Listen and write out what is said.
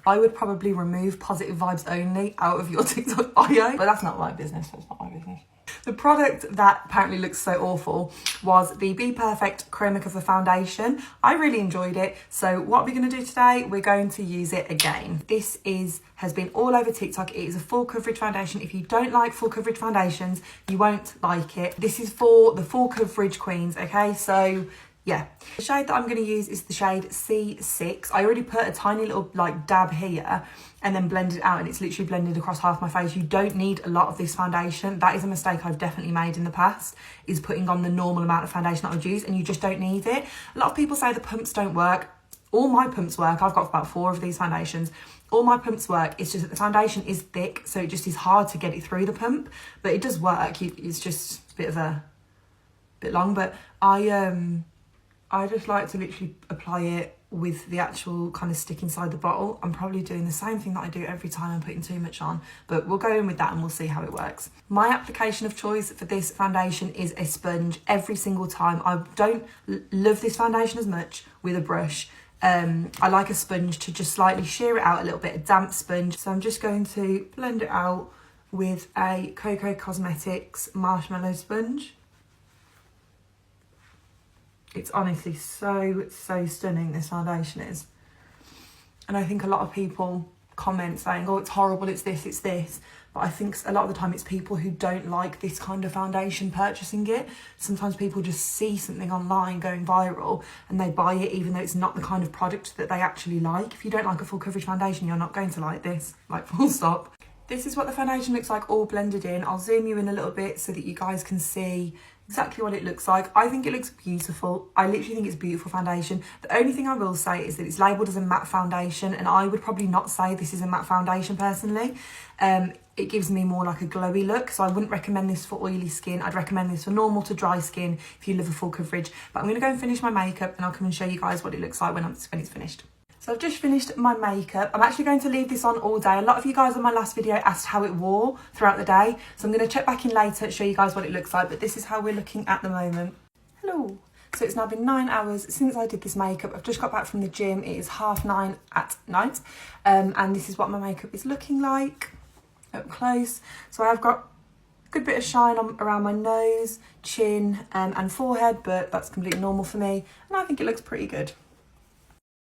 I would probably remove positive vibes only out of your TikTok bio, but that's not my business, that's not my business. The product that apparently looks so awful was the Be Perfect Chroma Cover Foundation. I really enjoyed it. So what we're going to do today, we're going to use it again. This has been all over TikTok. It is a full coverage foundation. If you don't like full coverage foundations, you won't like it. This is for the full coverage queens, okay? So yeah, the shade that I'm going to use is the shade C6. I already put a tiny little like dab here and then blended it out, and it's literally blended across half my face. You don't need a lot of this foundation. That is a mistake I've definitely made in the past, is putting on the normal amount of foundation that I would use, and you just don't need it. A lot of people say the pumps don't work. All my pumps work. I've got about 4 of these foundations. All my pumps work. It's just that the foundation is thick, so it just is hard to get it through the pump, but it does work. It's just a bit long, but I just like to literally apply it with the actual kind of stick inside the bottle. I'm probably doing the same thing that I do every time I'm putting too much on, but we'll go in with that and we'll see how it works. My application of choice for this foundation is a sponge every single time. I don't love this foundation as much with a brush. I like a sponge to just slightly shear it out a little bit, a damp sponge. So I'm just going to blend it out with a Coco Cosmetics marshmallow sponge. It's honestly so stunning, this foundation is. And I think a lot of people comment saying, oh, it's horrible, it's this. But I think a lot of the time it's people who don't like this kind of foundation purchasing it. Sometimes people just see something online going viral and they buy it even though it's not the kind of product that they actually like. If you don't like a full coverage foundation, you're not going to like this, like full stop. This is what the foundation looks like all blended in. I'll zoom you in a little bit so that you guys can see exactly what it looks like. I think it looks beautiful. I literally think it's a beautiful foundation. The only thing I will say is that it's labelled as a matte foundation, and I would probably not say this is a matte foundation personally. It gives me more like a glowy look, so I wouldn't recommend this for oily skin. I'd recommend this for normal to dry skin if you love a full coverage. But I'm going to go and finish my makeup and I'll come and show you guys what it looks like when it's finished. So I've just finished my makeup. I'm actually going to leave this on all day. A lot of you guys on my last video asked how it wore throughout the day. So I'm going to check back in later, show you guys what it looks like. But this is how we're looking at the moment. Hello. So it's now been 9 hours since I did this makeup. I've just got back from the gym. It is 9:30 at night. And this is what my makeup is looking like up close. So I've got a good bit of shine around my nose, chin and forehead, but that's completely normal for me. And I think it looks pretty good.